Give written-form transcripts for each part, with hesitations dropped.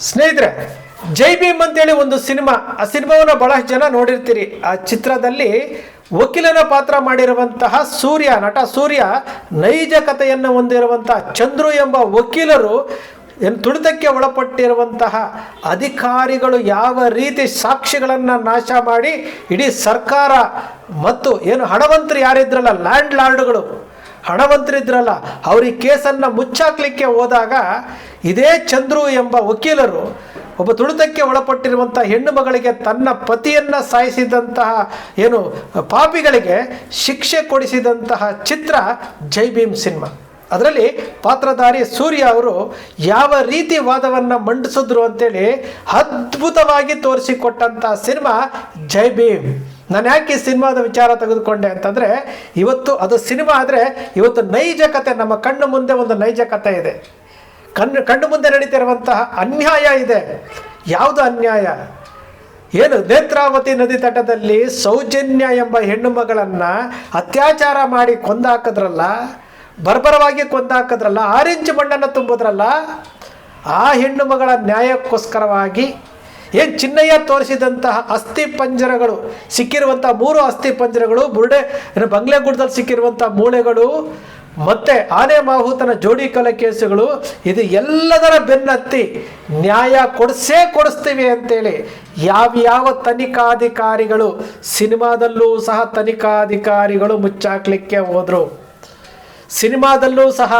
ಸ್ನೇಹಿತರೆ, ಜೈ ಭೀಮ್ ಅಂತೇಳಿ ಒಂದು ಸಿನಿಮಾ, ಆ ಸಿನಿಮಾವನ್ನು ಬಹಳಷ್ಟು ಜನ ನೋಡಿರ್ತೀರಿ. ಆ ಚಿತ್ರದಲ್ಲಿ ವಕೀಲನ ಪಾತ್ರ ಮಾಡಿರುವಂತಹ ನಟ ಸೂರ್ಯ ನೈಜ ಕಥೆಯನ್ನು ಹೊಂದಿರುವಂತಹ ಚಂದ್ರು ಎಂಬ ವಕೀಲರು ತುಳಿತಕ್ಕೆ ಒಳಪಟ್ಟಿರುವಂತಹ ಅಧಿಕಾರಿಗಳು ಯಾವ ರೀತಿ ಸಾಕ್ಷಿಗಳನ್ನು ನಾಶ ಮಾಡಿ ಇಡೀ ಸರ್ಕಾರ ಮತ್ತು ಹಣವಂತರು ಯಾರಿದ್ರಲ್ಲ, ಲ್ಯಾಂಡ್ ಲಾರ್ಡ್ಗಳು ಹಣವಂತರಿದ್ರಲ್ಲ, ಅವ್ರಿಗೆ ಕೇಸನ್ನು ಮುಚ್ಚಾಕ್ಲಿಕ್ಕೆ ಹೋದಾಗ ಇದೇ ಚಂದ್ರು ಎಂಬ ವಕೀಲರು ಒಬ್ಬ ತುಳಿತಕ್ಕೆ ಒಳಪಟ್ಟಿರುವಂಥ ಹೆಣ್ಣು ಮಗಳಿಗೆ ತನ್ನ ಪತಿಯನ್ನು ಸಾಯಿಸಿದಂತಹ ಪಾಪಿಗಳಿಗೆ ಶಿಕ್ಷೆ ಕೊಡಿಸಿದಂತಹ ಚಿತ್ರ ಜೈ ಭೀಮ್ ಸಿನಿಮಾ. ಅದರಲ್ಲಿ ಪಾತ್ರಧಾರಿ ಸೂರ್ಯ ಅವರು ಯಾವ ರೀತಿ ವಾದವನ್ನು ಮಂಡಿಸಿದ್ರು ಅಂತೇಳಿ ಅದ್ಭುತವಾಗಿ ತೋರಿಸಿಕೊಟ್ಟಂತಹ ಸಿನಿಮಾ ಜೈ ಭೀಮ್. ನಾನು ಯಾಕೆ ಈ ಸಿನಿಮಾದ ವಿಚಾರ ತೆಗೆದುಕೊಂಡೆ ಅಂತಂದರೆ, ಇವತ್ತು ಅದು ಸಿನಿಮಾ ಆದರೆ ಇವತ್ತು ನೈಜ ಕತೆ ನಮ್ಮ ಕಣ್ಣು ಮುಂದೆ ಒಂದು ನೈಜ ಕತೆ ಇದೆ. ಕಣ್ಣು ಮುಂದೆ ನಡೀತಿರುವಂತಹ ಅನ್ಯಾಯ ಇದೆ. ಯಾವುದು ಅನ್ಯಾಯ? ನೇತ್ರಾವತಿ ನದಿ ತಟದಲ್ಲಿ ಸೌಜನ್ಯ ಎಂಬ ಹೆಣ್ಣು ಮಗಳನ್ನು ಅತ್ಯಾಚಾರ ಮಾಡಿ ಕೊಂದಾಕಿದ್ರಲ್ಲ, ಬರ್ಬರವಾಗಿ ಕೊಂದಾಕಿದ್ರಲ್ಲ, ಆರೆಂಜ್ ಮಣ್ಣನ್ನು ತುಂಬಿದ್ರಲ್ಲ, ಆ ಹೆಣ್ಣು ಮಗಳ ನ್ಯಾಯಕ್ಕೋಸ್ಕರವಾಗಿ ಚಿನ್ನಯ್ಯ ತೋರಿಸಿದಂತಹ ಅಸ್ಥಿ ಪಂಜರಗಳು ಸಿಕ್ಕಿರುವಂಥ 3 ಅಸ್ಥಿ ಪಂಜರಗಳು, ಬಂಗ್ಲೆಗುಡ್ಡದಲ್ಲಿ ಸಿಕ್ಕಿರುವಂಥ ಮೂಳೆಗಳು, ಮತ್ತು ಆನೆ ಮಾಹುತನ ಜೋಡಿ ಕೊಲೆ ಕೇಸುಗಳು, ಇದು ಎಲ್ಲದರ ಬೆನ್ನತ್ತಿ ನ್ಯಾಯ ಕೊಡಿಸ್ತೀವಿ ಅಂತೇಳಿ ಯಾವ ತನಿಖಾಧಿಕಾರಿಗಳು ಸಿನಿಮಾದಲ್ಲೂ ಸಹ ತನಿಖಾಧಿಕಾರಿಗಳು ಮುಚ್ಚಾಕ್ಲಿಕ್ಕೆ ಹೋದರು. ಸಿನಿಮಾದಲ್ಲೂ ಸಹ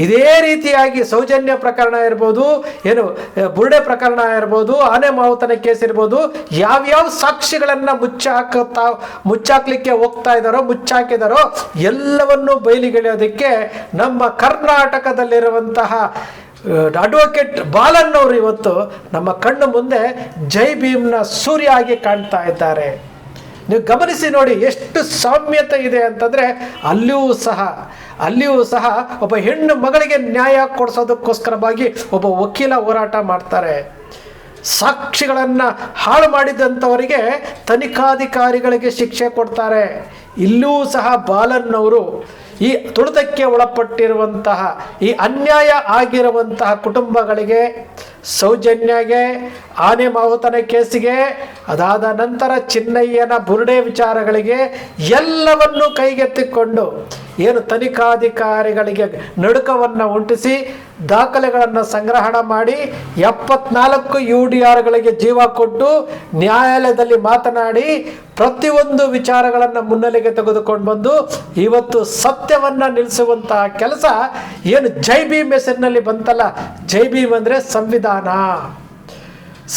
ಇದೇ ರೀತಿಯಾಗಿ ಸೌಜನ್ಯ ಪ್ರಕರಣ ಇರ್ಬೋದು, ಬುರ್ಡೆ ಪ್ರಕರಣ ಇರ್ಬೋದು, ಆನೆ ಮಾವುತನ ಕೇಸ್ ಇರ್ಬೋದು, ಯಾವ್ಯಾವ ಸಾಕ್ಷಿಗಳನ್ನು ಮುಚ್ಚಾಕ್ಲಿಕ್ಕೆ ಹೋಗ್ತಾ ಇದ್ದಾರೋ, ಮುಚ್ಚಾಕಿದಾರೋ ಎಲ್ಲವನ್ನೂ ಬಯಲಿಗೆಳೆಯೋದಕ್ಕೆ ನಮ್ಮ ಕರ್ನಾಟಕದಲ್ಲಿರುವಂತಹ ಅಡ್ವೊಕೇಟ್ ಬಾಲನ್ನವರು ಇವತ್ತು ನಮ್ಮ ಕಣ್ಣು ಮುಂದೆ ಜೈ ಭೀಮ್ನ ಸೂರ್ಯ ಆಗಿ ಕಾಣ್ತಾ ಇದ್ದಾರೆ. ನೀವು ಗಮನಿಸಿ ನೋಡಿ, ಎಷ್ಟು ಸಾಮ್ಯತೆ ಇದೆ ಅಂತಂದರೆ ಅಲ್ಲಿಯೂ ಸಹ ಒಬ್ಬ ಹೆಣ್ಣು ಮಗಳಿಗೆ ನ್ಯಾಯ ಕೊಡಿಸೋದಕ್ಕೋಸ್ಕರವಾಗಿ ಒಬ್ಬ ವಕೀಲ ಹೋರಾಟ ಮಾಡ್ತಾರೆ. ಸಾಕ್ಷಿಗಳನ್ನು ಹಾಳು ಮಾಡಿದಂಥವರಿಗೆ ತನಿಖಾಧಿಕಾರಿಗಳಿಗೆ ಶಿಕ್ಷೆ ಕೊಡ್ತಾರೆ. ಇಲ್ಲೂ ಸಹ ಬಾಲನ್ನವರು ಈ ತುಳಿತಕ್ಕೆ ಒಳಪಟ್ಟಿರುವಂತಹ ಈ ಅನ್ಯಾಯ ಆಗಿರುವಂತಹ ಕುಟುಂಬಗಳಿಗೆ, ಸೌಜನ್ಯಗೆ, ಆನೆ ಮಾವುತನ ಕೇಸಿಗೆ, ಅದಾದ ನಂತರ ಚಿನ್ನಯ್ಯನ ಬುರ್ಡೆ ವಿಚಾರಗಳಿಗೆ ಎಲ್ಲವನ್ನೂ ಕೈಗೆತ್ತಿಕೊಂಡು ತನಿಖಾಧಿಕಾರಿಗಳಿಗೆ ನಡುಕವನ್ನು ಉಂಟಿಸಿ ದಾಖಲೆಗಳನ್ನು ಸಂಗ್ರಹಣ ಮಾಡಿ 74 UDRಗಳಿಗೆ ಜೀವ ಕೊಟ್ಟು ನ್ಯಾಯಾಲಯದಲ್ಲಿ ಮಾತನಾಡಿ ಪ್ರತಿಯೊಂದು ವಿಚಾರಗಳನ್ನು ಮುನ್ನೆಲೆಗೆ ತೆಗೆದುಕೊಂಡು ಬಂದು ಇವತ್ತು ಸತ್ಯವನ್ನು ನಿಲ್ಲಿಸುವಂತಹ ಕೆಲಸ ಜೈ ಭೀಮ್ ಹೆಸರಿನಲ್ಲಿ ಬಂತಲ್ಲ. ಜೈ ಭೀಮ್ ಅಂದರೆ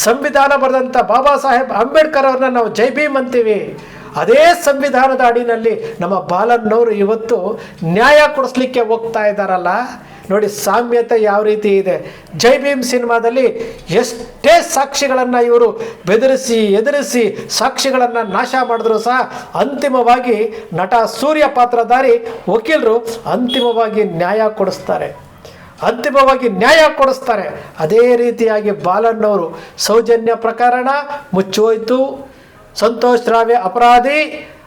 ಸಂವಿಧಾನ ಬರೆದಂಥ ಬಾಬಾ ಸಾಹೇಬ್ ಅಂಬೇಡ್ಕರ್ ಅವ್ರನ್ನ ನಾವು ಜೈ ಭೀಮ್ ಅಂತೀವಿ. ಅದೇ ಸಂವಿಧಾನದ ಅಡಿನಲ್ಲಿ ನಮ್ಮ ಬಾಲನ್ನವರು ಇವತ್ತು ನ್ಯಾಯ ಕೊಡಿಸ್ಲಿಕ್ಕೆ ಹೋಗ್ತಾ ಇದ್ದಾರಲ್ಲ. ನೋಡಿ ಸಾಮ್ಯತೆ ಯಾವ ರೀತಿ ಇದೆ. ಜೈ ಭೀಮ್ ಸಿನಿಮಾದಲ್ಲಿ ಎಷ್ಟೇ ಸಾಕ್ಷಿಗಳನ್ನು ಇವರು ಎದುರಿಸಿ ಸಾಕ್ಷಿಗಳನ್ನು ನಾಶ ಮಾಡಿದ್ರು ಸಹ ಅಂತಿಮವಾಗಿ ನಟ ಸೂರ್ಯ ಪಾತ್ರಧಾರಿ ವಕೀಲರು ಅಂತಿಮವಾಗಿ ನ್ಯಾಯ ಕೊಡಿಸ್ತಾರೆ. ಅದೇ ರೀತಿಯಾಗಿ ಬಾಲನ್ನವರು ಸೌಜನ್ಯ ಪ್ರಕರಣ ಮುಚ್ಚೋಯ್ತು, ಸಂತೋಷ್ ರಾವೆ ಅಪರಾಧಿ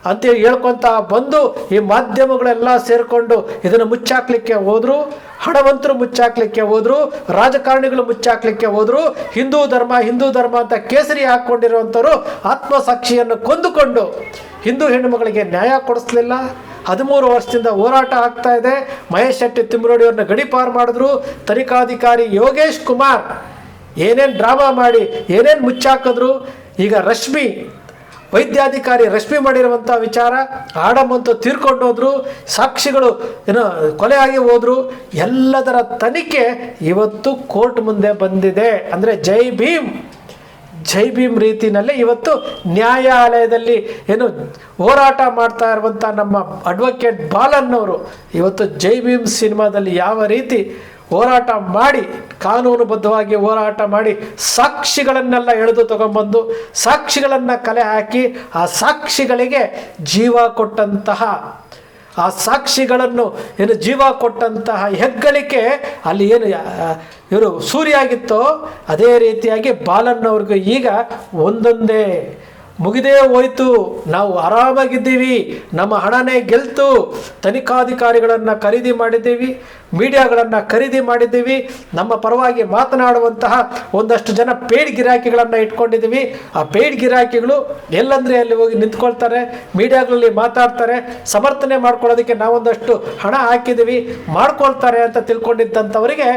ಅಂತೇಳಿ ಹೇಳ್ಕೊತ ಬಂದು ಈ ಮಾಧ್ಯಮಗಳೆಲ್ಲ ಸೇರಿಕೊಂಡು ಇದನ್ನು ಮುಚ್ಚಾಕ್ಲಿಕ್ಕೆ ಹೋದ್ರು. ಹಣವಂತರು ಮುಚ್ಚಾಕ್ಲಿಕ್ಕೆ ಹೋದ್ರು, ರಾಜಕಾರಣಿಗಳು ಮುಚ್ಚಾಕ್ಲಿಕ್ಕೆ ಹೋದ್ರು. ಹಿಂದೂ ಧರ್ಮ ಅಂತ ಕೇಸರಿ ಹಾಕ್ಕೊಂಡಿರುವಂಥವ್ರು ಆತ್ಮಸಾಕ್ಷಿಯನ್ನು ಕೊಂದುಕೊಂಡು ಹಿಂದೂ ಹೆಣ್ಣುಮಗಳಿಗೆ ನ್ಯಾಯ ಕೊಡಿಸ್ಲಿಲ್ಲ. 13 ವರ್ಷದಿಂದ ಹೋರಾಟ ಆಗ್ತಾ ಇದೆ. ಮಹೇಶ್ ಶೆಟ್ಟಿ ತಿಮ್ಮರೋಡಿಯವ್ರನ್ನ ಗಡಿಪಾರು ಮಾಡಿದ್ರು. ತನಿಖಾಧಿಕಾರಿ ಯೋಗೇಶ್ ಕುಮಾರ್ ಏನೇನು ಡ್ರಾಮಾ ಮಾಡಿ ಏನೇನು ಮುಚ್ಚಾಕಿದ್ರು. ಈಗ ವೈದ್ಯಾಧಿಕಾರಿ ರಶ್ಮಿ ಮಾಡಿರುವಂಥ ವಿಚಾರ ಆಡಮಂತೂ ತೀರ್ಕೊಂಡು ಹೋದ್ರು, ಸಾಕ್ಷಿಗಳು ಕೊಲೆಯಾಗಿ ಹೋದ್ರು. ಎಲ್ಲದರ ತನಿಖೆ ಇವತ್ತು ಕೋರ್ಟ್ ಮುಂದೆ ಬಂದಿದೆ. ಅಂದರೆ ಜೈ ಭೀಮ್ ರೀತಿಯಲ್ಲೇ ಇವತ್ತು ನ್ಯಾಯಾಲಯದಲ್ಲಿ ಹೋರಾಟ ಮಾಡ್ತಾ ಇರುವಂಥ ನಮ್ಮ ಅಡ್ವೊಕೇಟ್ ಬಾಲನ್ನವರು ಇವತ್ತು ಜೈ ಭೀಮ್ ಸಿನಿಮಾದಲ್ಲಿ ಯಾವ ರೀತಿ ಹೋರಾಟ ಮಾಡಿ, ಕಾನೂನುಬದ್ಧವಾಗಿ ಹೋರಾಟ ಮಾಡಿ ಸಾಕ್ಷಿಗಳನ್ನೆಲ್ಲ ಎಳೆದು ತಗೊಂಬಂದು ಸಾಕ್ಷಿಗಳನ್ನು ಕಲೆ ಹಾಕಿ ಆ ಸಾಕ್ಷಿಗಳಿಗೆ ಜೀವ ಕೊಟ್ಟಂತಹ ಹೆಗ್ಗಳಿಕೆ ಅಲ್ಲಿ ಇವರು ಸೂರ್ಯ ಆಗಿತ್ತೋ ಅದೇ ರೀತಿಯಾಗಿ ಬಾಲನ್ನವ್ರಿಗೂ ಈಗ ಮುಗಿದೇ ಹೋಯ್ತು, ನಾವು ಆರಾಮಾಗಿದ್ದೀವಿ, ನಮ್ಮ ಹಣನೇ ಗೆಲ್ತು, ತನಿಖಾಧಿಕಾರಿಗಳನ್ನು ಖರೀದಿ ಮಾಡಿದ್ದೀವಿ, ಮೀಡಿಯಾಗಳನ್ನು ಖರೀದಿ ಮಾಡಿದ್ದೀವಿ, ನಮ್ಮ ಪರವಾಗಿ ಮಾತನಾಡುವಂತಹ ಒಂದಷ್ಟು ಜನ ಪೇಯ್ಡ್ ಗಿರಾಕಿಗಳನ್ನು ಇಟ್ಕೊಂಡಿದ್ದೀವಿ. ಆ ಪೇಯ್ಡ್ ಗಿರಾಕಿಗಳು ಎಲ್ಲಂದರೆ ಅಲ್ಲಿ ಹೋಗಿ ನಿಂತ್ಕೊಳ್ತಾರೆ, ಮೀಡಿಯಾಗಳಲ್ಲಿ ಮಾತಾಡ್ತಾರೆ, ಸಮರ್ಥನೆ ಮಾಡ್ಕೊಳ್ಳೋದಕ್ಕೆ ನಾವೊಂದಷ್ಟು ಹಣ ಹಾಕಿದ್ದೀವಿ, ಮಾಡ್ಕೊಳ್ತಾರೆ ಅಂತ ತಿಳ್ಕೊಂಡಿದ್ದಂಥವರಿಗೆ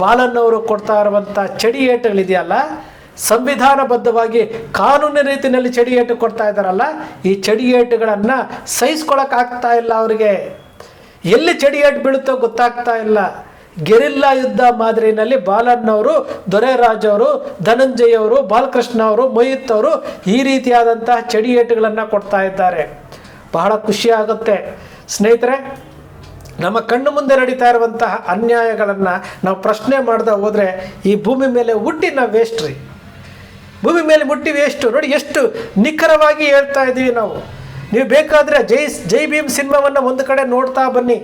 ಬಾಲನ್ನವರು ಕೊಡ್ತಾ ಇರುವಂಥ ಚಡಿ ಏಟುಗಳಿದೆಯಲ್ಲ, ಸಂವಿಧಾನಬದ್ಧವಾಗಿ ಕಾನೂನಿನ ರೀತಿಯಲ್ಲಿ ಚಡಿಯೇಟು ಕೊಡ್ತಾ ಇದ್ದಾರಲ್ಲ, ಈ ಚಡಿಯೇಟುಗಳನ್ನು ಸಹಿಸ್ಕೊಳಕ್ಕಾಗ್ತಾ ಇಲ್ಲ ಅವರಿಗೆ. ಎಲ್ಲಿ ಚಡಿಯೇಟು ಬೀಳುತ್ತೋ ಗೊತ್ತಾಗ್ತಾ ಇಲ್ಲ. ಗೆರಿಲ್ಲಾ ಯುದ್ಧ ಮಾದರಿನಲ್ಲಿ ಬಾಲನ್ನವರು, ದೊರೆರಾಜ್ ಅವರು, ಧನಂಜಯ್ ಅವರು, ಬಾಲಕೃಷ್ಣ ಅವರು, ಮೊಹಿತ್ ಅವರು ಈ ರೀತಿಯಾದಂತಹ ಚಡಿಯೇಟುಗಳನ್ನು ಕೊಡ್ತಾ ಇದ್ದಾರೆ. ಬಹಳ ಖುಷಿಯಾಗುತ್ತೆ ಸ್ನೇಹಿತರೆ. ನಮ್ಮ ಕಣ್ಣು ಮುಂದೆ ನಡೀತಾ ಇರುವಂತಹ ಅನ್ಯಾಯಗಳನ್ನು ನಾವು ಪ್ರಶ್ನೆ ಮಾಡ್ದೆ ಹೋದರೆ ಈ ಭೂಮಿ ಮೇಲೆ ಹುಟ್ಟಿ ನಾವು ವೇಸ್ಟ್ ರೀ. ಭೂಮಿ ಮೇಲೆ ಮುಟ್ಟಿ ವೇಸ್ಟು. ನೋಡಿ ಎಷ್ಟು ನಿಖರವಾಗಿ ಹೇಳ್ತಾ ಇದ್ದೀವಿ ನಾವು. ನೀವು ಬೇಕಾದರೆ ಜೈ ಭೀಮ್ ಸಿನಿಮಾವನ್ನು ಒಂದು ಕಡೆ ನೋಡ್ತಾ ಬನ್ನಿ.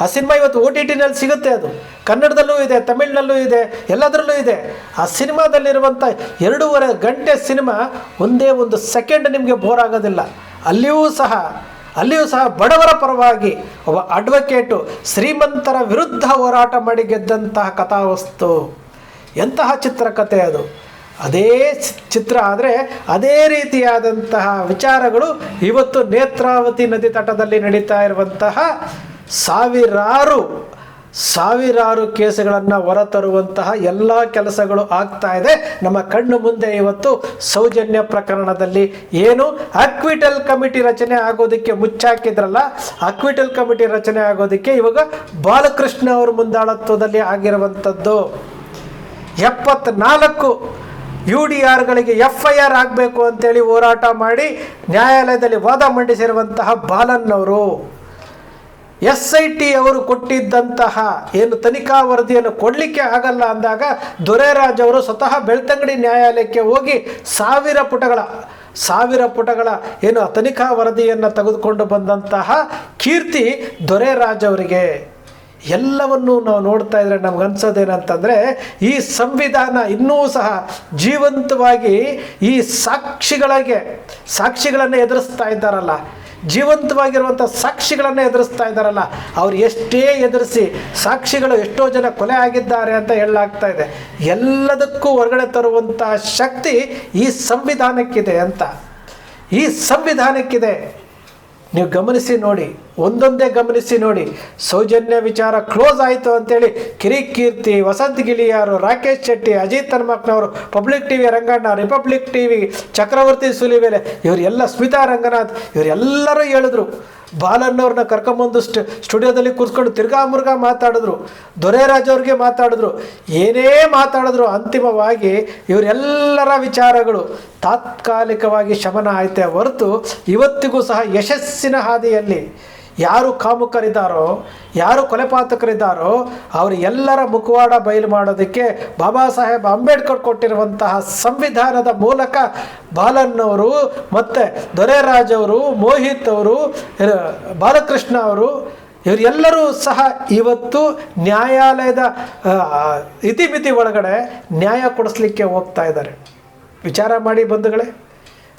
ಆ ಸಿನಿಮಾ ಇವತ್ತು OTTನಲ್ಲಿ ಸಿಗುತ್ತೆ. ಅದು ಕನ್ನಡದಲ್ಲೂ ಇದೆ, ತಮಿಳಿನಲ್ಲೂ ಇದೆ, ಎಲ್ಲದರಲ್ಲೂ ಇದೆ. ಆ ಸಿನಿಮಾದಲ್ಲಿರುವಂಥ 2.5 ಗಂಟೆ ಸಿನಿಮಾ ಒಂದೇ ಒಂದು ಸೆಕೆಂಡ್ ನಿಮಗೆ ಬೋರ್ ಆಗೋದಿಲ್ಲ. ಅಲ್ಲಿಯೂ ಸಹ ಬಡವರ ಪರವಾಗಿ ಒಬ್ಬ ಅಡ್ವೊಕೇಟು ಶ್ರೀಮಂತರ ವಿರುದ್ಧ ಹೋರಾಟ ಮಾಡಿ ಗೆದ್ದಂತಹ ಕಥಾವಸ್ತು. ಎಂತಹ ಚಿತ್ರಕಥೆ ಅದು. ಅದೇ ಚಿತ್ರ ಆದರೆ ಅದೇ ರೀತಿಯಾದಂತಹ ವಿಚಾರಗಳು ಇವತ್ತು ನೇತ್ರಾವತಿ ನದಿ ತಟದಲ್ಲಿ ನಡೀತಾ ಇರುವಂತಹ ಸಾವಿರಾರು ಕೇಸುಗಳನ್ನು ಹೊರತರುವಂತಹ ಎಲ್ಲ ಕೆಲಸಗಳು ಆಗ್ತಾ ಇದೆ ನಮ್ಮ ಕಣ್ಣು ಮುಂದೆ. ಇವತ್ತು ಸೌಜನ್ಯ ಪ್ರಕರಣದಲ್ಲಿ ಏನು ಅಕ್ವಿಟಲ್ ಕಮಿಟಿ ರಚನೆ ಆಗೋದಕ್ಕೆ ಮುಚ್ಚಾಕಿದ್ರಲ್ಲ, ಅಕ್ವಿಟಲ್ ಕಮಿಟಿ ರಚನೆ ಆಗೋದಕ್ಕೆ ಇವಾಗ ಬಾಲಕೃಷ್ಣ ಅವರ ಮುಂದಾಳತ್ವದಲ್ಲಿ ಆಗಿರುವಂಥದ್ದು. 74 UDRಗಳಿಗೆ FIR ಆಗಬೇಕು ಅಂತೇಳಿ ಹೋರಾಟ ಮಾಡಿ ನ್ಯಾಯಾಲಯದಲ್ಲಿ ವಾದ ಮಂಡಿಸಿರುವಂತಹ ಬಾಲನ್ನವರು SIT ಅವರು ಕೊಟ್ಟಿದ್ದಂತಹ ಏನು ತನಿಖಾ ವರದಿಯನ್ನು ಕೊಡಲಿಕ್ಕೆ ಆಗಲ್ಲ ಅಂದಾಗ ದೊರೆರಾಜ್ ಅವರು ಸ್ವತಃ ಬೆಳ್ತಂಗಡಿ ನ್ಯಾಯಾಲಯಕ್ಕೆ ಹೋಗಿ 1000 ಪುಟಗಳ ಏನು ತನಿಖಾ ವರದಿಯನ್ನು ತೆಗೆದುಕೊಂಡು ಬಂದಂತಹ ಕೀರ್ತಿ ದೊರೆರಾಜ್ ಅವರಿಗೆ. ಎಲ್ಲವನ್ನೂ ನಾವು ನೋಡ್ತಾ ಇದ್ರೆ ನಮ್ಗನ್ಸೋದೇನಂತಂದರೆ ಈ ಸಂವಿಧಾನ ಇನ್ನೂ ಸಹ ಜೀವಂತವಾಗಿ ಈ ಸಾಕ್ಷಿಗಳನ್ನು ಎದುರಿಸ್ತಾ ಇದ್ದಾರಲ್ಲ, ಜೀವಂತವಾಗಿರುವಂಥ ಸಾಕ್ಷಿಗಳನ್ನು ಎದುರಿಸ್ತಾ ಇದ್ದಾರಲ್ಲ, ಅವ್ರು ಎಷ್ಟೇ ಎದುರಿಸಿ ಸಾಕ್ಷಿಗಳು ಎಷ್ಟೋ ಜನ ಕೊಲೆ ಆಗಿದ್ದಾರೆ ಅಂತ ಹೇಳಲಾಗ್ತಾ ಇದೆ. ಎಲ್ಲದಕ್ಕೂ ಹೊರಗಡೆ ತರುವಂಥ ಶಕ್ತಿ ಈ ಸಂವಿಧಾನಕ್ಕಿದೆ ಅಂತ. ಈ ಸಂವಿಧಾನಕ್ಕಿದೆ. ನೀವು ಗಮನಿಸಿ ನೋಡಿ, ಒಂದೊಂದೇ ಗಮನಿಸಿ ನೋಡಿ. ಸೌಜನ್ಯ ವಿಚಾರ ಕ್ಲೋಸ್ ಆಯಿತು ಅಂತೇಳಿ ಕಿರಿಕೀರ್ತಿ, ವಸಂತ್ ಗಿಳಿಯಾರು, ರಾಕೇಶ್ ಶೆಟ್ಟಿ, ಅಜಿತ್ ಹನುಮಕ್ನವರು, public TV Ranganna, republic TV Chakravarthi Sulibele, ಇವರೆಲ್ಲ ಸ್ಮಿತಾ ರಂಗನಾಥ್, ಇವರೆಲ್ಲರೂ ಹೇಳಿದ್ರು. ಬಾಲನ್ನವ್ರನ್ನ ಕರ್ಕೊಂಬಂದು ಸ್ಟುಡಿಯೋದಲ್ಲಿ ಕೂರಿಸ್ಕೊಂಡು ತಿರ್ಗಾ ಮುರ್ಗಾ ಮಾತಾಡಿದ್ರು. ದೊರೆರಾಜ್ ಅವ್ರಿಗೆ ಮಾತಾಡಿದ್ರು. ಏನೇ ಮಾತಾಡಿದ್ರು ಅಂತಿಮವಾಗಿ ಇವರೆಲ್ಲರ ವಿಚಾರಗಳು ತಾತ್ಕಾಲಿಕವಾಗಿ ಶಮನ ಆಯ್ತೆ ಹೊರತು ಇವತ್ತಿಗೂ ಸಹ ಯಶಸ್ಸಿನ ಹಾದಿಯಲ್ಲಿ ಯಾರು ಕಾಮುಕರಿದ್ದಾರೋ, ಯಾರು ಕೊಲೆಪಾತಕರಿದ್ದಾರೋ ಅವರು ಎಲ್ಲರ ಮುಖವಾಡ ಬಯಲು ಮಾಡೋದಕ್ಕೆ ಬಾಬಾ ಸಾಹೇಬ್ ಅಂಬೇಡ್ಕರ್ ಕೊಟ್ಟಿರುವಂತಹ ಸಂವಿಧಾನದ ಮೂಲಕ ಬಾಲನ್ನವರು ಮತ್ತು ದೊರೆರಾಜ್ ಅವರು, ಮೋಹಿತ್ ಅವರು, ಬಾಲಕೃಷ್ಣ ಅವರು ಇವರೆಲ್ಲರೂ ಸಹ ಇವತ್ತು ನ್ಯಾಯಾಲಯದ ಇತಿಮಿತಿ ಒಳಗಡೆ ನ್ಯಾಯ ಕೊಡಿಸ್ಲಿಕ್ಕೆ ಹೋಗ್ತಾ ಇದ್ದಾರೆ. ವಿಚಾರ ಮಾಡಿ ಬಂಧುಗಳೇ,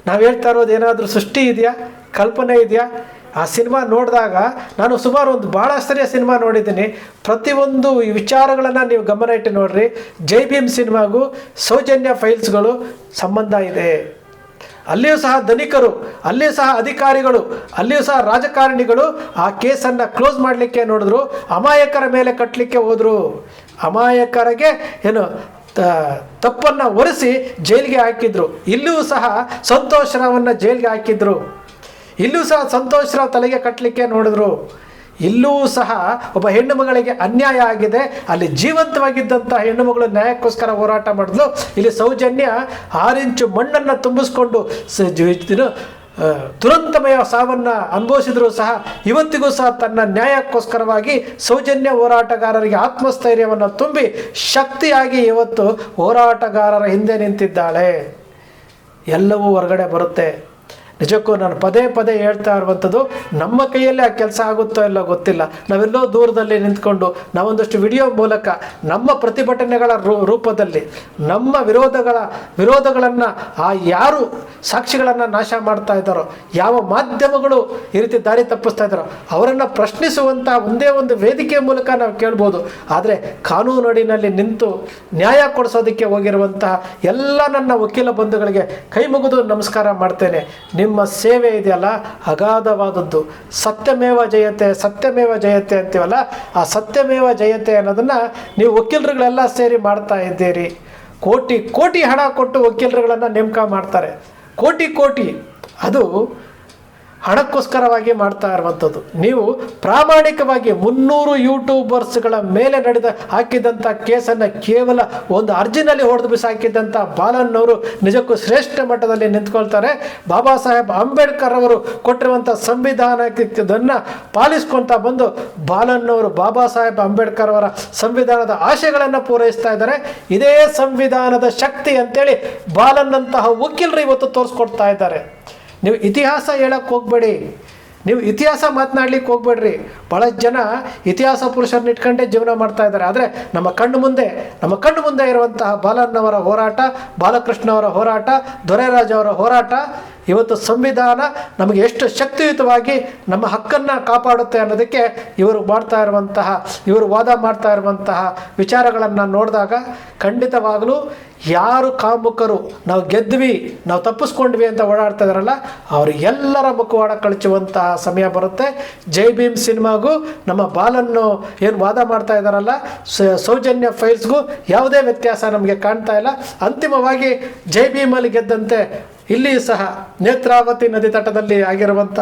ನಾವು ಹೇಳ್ತಾ ಇರೋದು ಏನಾದರೂ ಸೃಷ್ಟಿ ಇದೆಯಾ, ಕಲ್ಪನೆ ಇದೆಯಾ? ಆ ಸಿನಿಮಾ ನೋಡಿದಾಗ ನಾನು ಸುಮಾರು ಭಾಳ ಸರಿಯ ಸಿನಿಮಾ ನೋಡಿದ್ದೀನಿ. ಪ್ರತಿಯೊಂದು ಈ ವಿಚಾರಗಳನ್ನು ನೀವು ಗಮನ ಇಟ್ಟು ನೋಡ್ರಿ. ಜೈ ಭೀಮ್ ಸಿನಿಮಾಗೂ ಸೌಜನ್ಯ ಫೈಲ್ಸ್ಗಳು ಸಂಬಂಧ ಇದೆ. ಅಲ್ಲಿಯೂ ಸಹ ಧನಿಕರು, ಅಲ್ಲಿಯೂ ಸಹ ಅಧಿಕಾರಿಗಳು, ಅಲ್ಲಿಯೂ ಸಹ ರಾಜಕಾರಣಿಗಳು ಆ ಕೇಸನ್ನು ಕ್ಲೋಸ್ ಮಾಡಲಿಕ್ಕೆ ನೋಡಿದ್ರು. ಅಮಾಯಕರ ಮೇಲೆ ಕಟ್ಟಲಿಕ್ಕೆ ಹೋದರು. ಅಮಾಯಕರಿಗೆ ಏನು ತಪ್ಪನ್ನು ಹೊರಿಸಿ ಜೈಲಿಗೆ ಹಾಕಿದ್ರು. ಇಲ್ಲಿಯೂ ಸಹ ಸಂತೋಷ್ ರಾವನ್ನು ಜೈಲಿಗೆ ಹಾಕಿದ್ರು. ಇಲ್ಲೂ ಸಹ ಸಂತೋಷ್ ರಾವ್ ತಲೆಗೆ ಕಟ್ಟಲಿಕ್ಕೆ ನೋಡಿದ್ರು. ಇಲ್ಲೂ ಸಹ ಒಬ್ಬ ಹೆಣ್ಣು ಮಗಳಿಗೆ ಅನ್ಯಾಯ ಆಗಿದೆ. ಅಲ್ಲಿ ಜೀವಂತವಾಗಿದ್ದಂಥ ಹೆಣ್ಣು ಮಗಳು ನ್ಯಾಯಕ್ಕೋಸ್ಕರ ಹೋರಾಟ ಮಾಡಿದ್ಲು. ಇಲ್ಲಿ ಸೌಜನ್ಯ 6 ಇಂಚು ಮಣ್ಣನ್ನು ತುಂಬಿಸ್ಕೊಂಡು ದುರಂತಮಯ ಸಾವನ್ನು ಅನುಭವಿಸಿದ್ರು ಸಹ ಇವತ್ತಿಗೂ ಸಹ ತನ್ನ ನ್ಯಾಯಕ್ಕೋಸ್ಕರವಾಗಿ ಸೌಜನ್ಯ ಹೋರಾಟಗಾರರಿಗೆ ಆತ್ಮಸ್ಥೈರ್ಯವನ್ನು ತುಂಬಿ ಶಕ್ತಿಯಾಗಿ ಇವತ್ತು ಹೋರಾಟಗಾರರ ಹಿಂದೆ ನಿಂತಿದ್ದಾಳೆ. ಎಲ್ಲವೂ ಹೊರಗಡೆ ಬರುತ್ತೆ. ನಿಜಕ್ಕೂ ನಾನು ಪದೇ ಪದೇ ಹೇಳ್ತಾ ಇರುವಂಥದ್ದು, ನಮ್ಮ ಕೈಯಲ್ಲಿ ಆ ಕೆಲಸ ಆಗುತ್ತೋ ಇಲ್ಲ ಗೊತ್ತಿಲ್ಲ. ನಾವೆಲ್ಲೋ ದೂರದಲ್ಲಿ ನಿಂತ್ಕೊಂಡು ನಾವೊಂದಷ್ಟು ವಿಡಿಯೋ ಮೂಲಕ ನಮ್ಮ ಪ್ರತಿಭಟನೆಗಳ ರೂಪದಲ್ಲಿ ನಮ್ಮ ವಿರೋಧಗಳನ್ನು ಆ ಯಾರು ಸಾಕ್ಷಿಗಳನ್ನು ನಾಶ ಮಾಡ್ತಾ ಇದ್ದಾರೋ, ಯಾವ ಮಾಧ್ಯಮಗಳು ಈ ರೀತಿ ದಾರಿ ತಪ್ಪಿಸ್ತಾ ಇದ್ದಾರೋ ಅವರನ್ನು ಪ್ರಶ್ನಿಸುವಂಥ ಒಂದೇ ಒಂದು ವೇದಿಕೆ ಮೂಲಕ ನಾವು ಕೇಳ್ಬೋದು. ಆದರೆ ಕಾನೂನು ಅಡಿನಲ್ಲಿ ನಿಂತು ನ್ಯಾಯ ಕೊಡಿಸೋದಕ್ಕೆ ಹೋಗಿರುವಂತಹ ಎಲ್ಲ ನನ್ನ ವಕೀಲ ಬಂಧುಗಳಿಗೆ ಕೈ ಮುಗಿದು ನಮಸ್ಕಾರ ಮಾಡ್ತೇನೆ. ನಿಮ್ಮ ಸೇವೆ ಇದೆಯಲ್ಲ ಅಗಾಧವಾದದ್ದು. ಸತ್ಯಮೇವ ಜಯತೆ ಸತ್ಯಮೇವ ಜಯತೆ ಅಂತೀವಲ್ಲ, ಆ ಸತ್ಯಮೇವ ಜಯತೆ ಅನ್ನೋದನ್ನು ನೀವು ವಕೀಲರುಗಳೆಲ್ಲ ಸೇರಿ ಮಾಡ್ತಾ ಇದ್ದೀರಿ. ಕೋಟಿ ಕೋಟಿ ಹಣ ಕೊಟ್ಟು ವಕೀಲರುಗಳನ್ನು ನೇಮಕ ಮಾಡ್ತಾರೆ. ಕೋಟಿ ಅದು ಹಣಕ್ಕೋಸ್ಕರವಾಗಿ ಮಾಡ್ತಾ ಇರುವಂಥದ್ದು. ನೀವು ಪ್ರಾಮಾಣಿಕವಾಗಿ 300 ಯೂಟ್ಯೂಬರ್ಸ್ಗಳ ಮೇಲೆ ಹಾಕಿದಂಥ ಕೇಸನ್ನು ಕೇವಲ ಒಂದು ಅರ್ಜಿನಲ್ಲಿ ಹೊಡೆದು ಬಿಸಾಕಿದ್ದಂಥ ಬಾಲನ್ನವರು ನಿಜಕ್ಕೂ ಶ್ರೇಷ್ಠ ಮಟ್ಟದಲ್ಲಿ ನಿಂತ್ಕೊಳ್ತಾರೆ. ಬಾಬಾ ಸಾಹೇಬ್ ಅಂಬೇಡ್ಕರ್ ಅವರು ಕೊಟ್ಟಿರುವಂಥ ಸಂವಿಧಾನವನ್ನು ಪಾಲಿಸ್ಕೊಳ್ತಾ ಬಂದು ಬಾಲನ್ನವರು ಬಾಬಾ ಸಾಹೇಬ್ ಅಂಬೇಡ್ಕರ್ ಅವರ ಸಂವಿಧಾನದ ಆಶಯಗಳನ್ನು ಪೂರೈಸ್ತಾ ಇದ್ದಾರೆ. ಇದೇ ಸಂವಿಧಾನದ ಶಕ್ತಿ ಅಂತೇಳಿ ಬಾಲನ್ನಂತಹ ವಕೀಲರು ಇವತ್ತು ತೋರಿಸ್ಕೊಡ್ತಾ ಇದ್ದಾರೆ. ನೀವು ಇತಿಹಾಸ ಹೇಳಕ್ಕೆ ಹೋಗಬೇಡಿ, ನೀವು ಇತಿಹಾಸ ಮಾತನಾಡ್ಲಿಕ್ಕೆ ಹೋಗ್ಬೇಡ್ರಿ. ಭಾಳಷ್ಟು ಜನ ಇತಿಹಾಸ ಪುರುಷರನ್ನ ಇಟ್ಕೊಂಡೇ ಜೀವನ ಮಾಡ್ತಾ ಇದ್ದಾರೆ. ಆದರೆ ನಮ್ಮ ಕಣ್ಣು ಮುಂದೆ ಇರುವಂತಹ ಬಾಲನ್ನವರ ಹೋರಾಟ, ಬಾಲಕೃಷ್ಣ ಅವರ ಹೋರಾಟ, ದೊರೆರಾಜ್ ಅವರ ಹೋರಾಟ, ಇವತ್ತು ಸಂವಿಧಾನ ನಮಗೆ ಎಷ್ಟು ಶಕ್ತಿಯುತವಾಗಿ ನಮ್ಮ ಹಕ್ಕನ್ನು ಕಾಪಾಡುತ್ತೆ ಅನ್ನೋದಕ್ಕೆ ಇವರು ವಾದ ಮಾಡ್ತಾ ಇರುವಂತಹ ವಿಚಾರಗಳನ್ನು ನೋಡಿದಾಗ ಖಂಡಿತವಾಗಲೂ ಯಾರು ಕಾಮುಕರು ನಾವು ಗೆದ್ವಿ, ನಾವು ತಪ್ಪಿಸ್ಕೊಂಡ್ವಿ ಅಂತ ಓಡಾಡ್ತಾ ಇದಾರಲ್ಲ ಅವರಿಗೆಲ್ಲರ ಮುಖವಾಡ ಕಳಚುವಂತಹ ಸಮಯ ಬರುತ್ತೆ. ಜೈ ಭೀಮ್ ಸಿನಿಮಾಗೂ ನಮ್ಮ ಬಾಲನ್ನು ಏನು ವಾದ ಮಾಡ್ತಾ ಇದ್ದಾರಲ್ಲ ಸೌಜನ್ಯ ಫೈಲ್ಸ್ಗೂ ಯಾವುದೇ ವ್ಯತ್ಯಾಸ ನಮಗೆ ಕಾಣ್ತಾ ಇಲ್ಲ. ಅಂತಿಮವಾಗಿ ಜೈ ಭೀಮಲ್ಲಿ ಗೆದ್ದಂತೆ ಇಲ್ಲಿ ಸಹ ನೇತ್ರಾವತಿ ನದಿ ತಟದಲ್ಲಿ ಆಗಿರುವಂಥ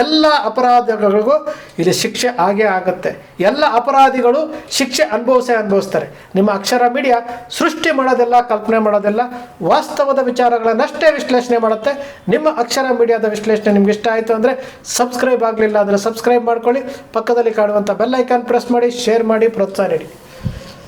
ಎಲ್ಲ ಅಪರಾಧಗಳಿಗೂ ಇಲ್ಲಿ ಶಿಕ್ಷೆ ಆಗೇ ಆಗುತ್ತೆ. ಎಲ್ಲ ಅಪರಾಧಿಗಳು ಶಿಕ್ಷೆ ಅನುಭವಿಸ್ತಾರೆ. ನಿಮ್ಮ ಅಕ್ಷರ ಮೀಡಿಯಾ ಸೃಷ್ಟಿ ಮಾಡೋದೆಲ್ಲ, ಕಲ್ಪನೆ ಮಾಡೋದೆಲ್ಲ, ವಾಸ್ತವದ ವಿಚಾರಗಳನ್ನಷ್ಟೇ ವಿಶ್ಲೇಷಣೆ ಮಾಡುತ್ತೆ. ನಿಮ್ಮ ಅಕ್ಷರ ಮೀಡಿಯಾದ ವಿಶ್ಲೇಷಣೆ ನಿಮ್ಗೆ ಇಷ್ಟ ಆಯಿತು ಅಂದರೆ ಸಬ್ಸ್ಕ್ರೈಬ್ ಆಗಲಿಲ್ಲ ಅಂದರೆ ಸಬ್ಸ್ಕ್ರೈಬ್ ಮಾಡ್ಕೊಳ್ಳಿ. ಪಕ್ಕದಲ್ಲಿ ಕಾಣುವಂಥ ಬೆಲ್ ಐಕಾನ್ ಪ್ರೆಸ್ ಮಾಡಿ, ಶೇರ್ ಮಾಡಿ, ಪ್ರೋತ್ಸಾಹ ನೀಡಿ.